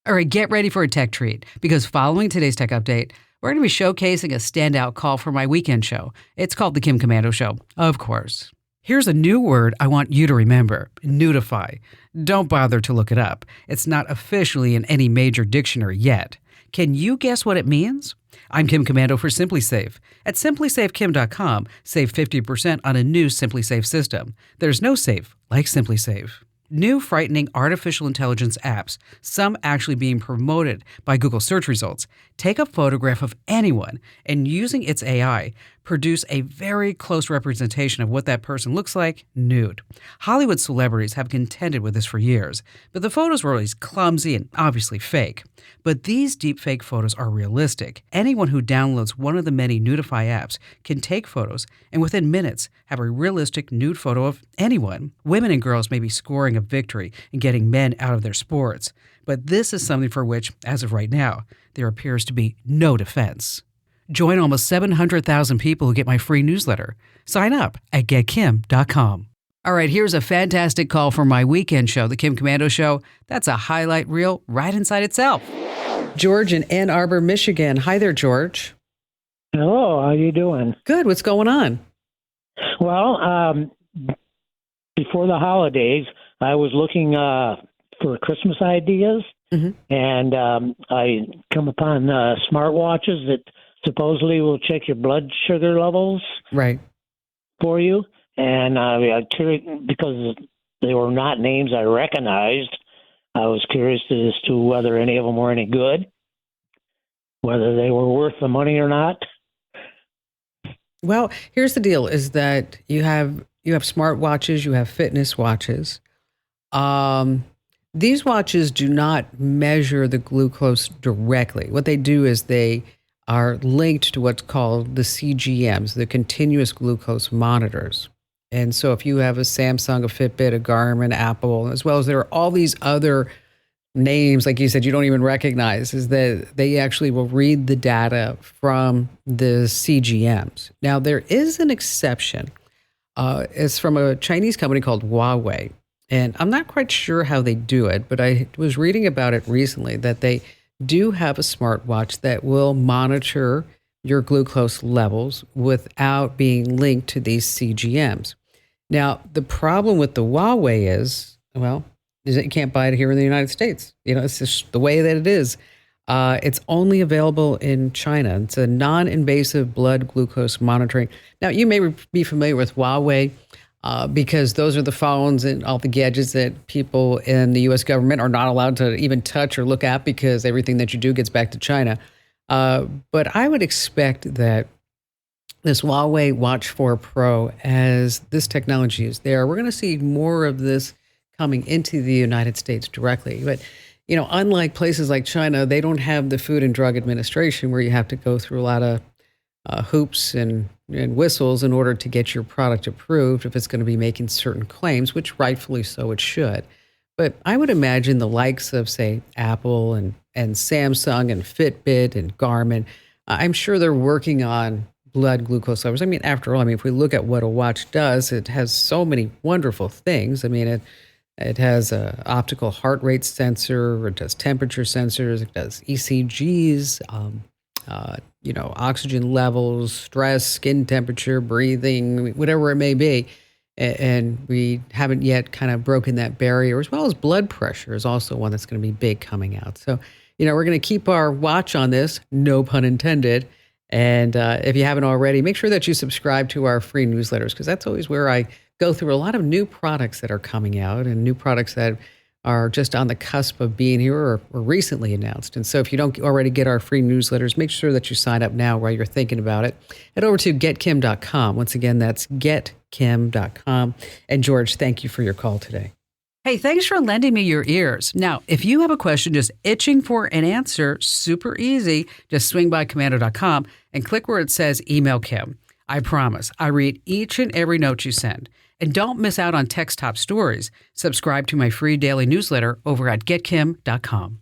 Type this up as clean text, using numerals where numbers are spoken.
All right, get ready for a tech treat because following today's tech update, we're going to be showcasing a standout call for my weekend show. It's called The Kim Komando Show, of course. Here's a new word I want you to remember, NUDIFY. Don't bother to look it up. It's not officially in any major dictionary yet. Can you guess what it means? I'm Kim Komando for SimpliSafe. At simplysafekim.com, save 50% on a new SimpliSafe system. There's no safe like SimpliSafe. New frightening artificial intelligence apps, some actually being promoted by Google search results, take a photograph of anyone and using its AI, produce a very close representation of what that person looks like, nude. Hollywood celebrities have contended with this for years, but the photos were always clumsy and obviously fake. But these deepfake photos are realistic. Anyone who downloads one of the many NUDIFY apps can take photos and within minutes have a realistic nude photo of anyone. Women and girls may be scoring a victory in getting men out of their sports, but this is something for which, as of right now, there appears to be no defense. Join almost 700,000 people who get my free newsletter. Sign up at getkim.com. All right, here's a fantastic call for my weekend show, The Kim Komando Show. That's a highlight reel right inside itself. George in Ann Arbor, Michigan. Hi there, George. Hello, how you doing? Good. What's going on? Well, before the holidays, I was looking for Christmas ideas, and I come upon smartwatches that supposedly will check your blood sugar levels for you. And I curious, because they were not names I recognized, I was curious as to whether any of them were any good, whether they were worth the money or not. Well, here's the deal: is that you have smart watches, you have fitness watches. These watches do not measure the glucose directly. What they do is they are linked to what's called the CGMs, the continuous glucose monitors. And so if you have a Samsung, a Fitbit, a Garmin, Apple, as well as there are all these other names, like you said, you don't even recognize, is that they actually will read the data from the CGMs. Now, there is an exception. It's from a Chinese company called Huawei. And I'm not quite sure how they do it, but I was reading about it recently that they do have a smartwatch that will monitor your glucose levels without being linked to these CGMs. Now, the problem with the Huawei is that you can't buy it here in the United States. It's just the way that it is. It's only available in China. It's a non-invasive blood glucose monitoring. Now, you may be familiar with Huawei because those are the phones and all the gadgets that people in the U.S. government are not allowed to even touch or look at because everything that you do gets back to China. But I would expect that this Huawei Watch 4 Pro, as this technology is there, we're going to see more of this coming into the United States directly. But, unlike places like China, they don't have the Food and Drug Administration where you have to go through a lot of hoops and whistles in order to get your product approved if it's going to be making certain claims, which rightfully so it should. But I would imagine the likes of, say, Apple and Samsung and Fitbit and Garmin, I'm sure they're working on blood glucose levels. After all, if we look at what a watch does, it has so many wonderful things. It has an optical heart rate sensor, it does temperature sensors, it does ECGs, oxygen levels, stress, skin temperature, breathing, whatever it may be. And we haven't yet kind of broken that barrier, as well as blood pressure is also one that's going to be big coming out. So, we're going to keep our watch on this, no pun intended. And if you haven't already, make sure that you subscribe to our free newsletters, because that's always where I go through a lot of new products that are coming out and new products that are just on the cusp of being here or recently announced. And so if you don't already get our free newsletters, make sure that you sign up now while you're thinking about it. Head over to getkim.com. Once again, that's getkim.com. And George, thank you for your call today. Hey, thanks for lending me your ears. Now, if you have a question just itching for an answer, super easy, just swing by komando.com and click where it says Email Kim. I promise, I read each and every note you send. And don't miss out on Tech's top stories. Subscribe to my free daily newsletter over at getkim.com.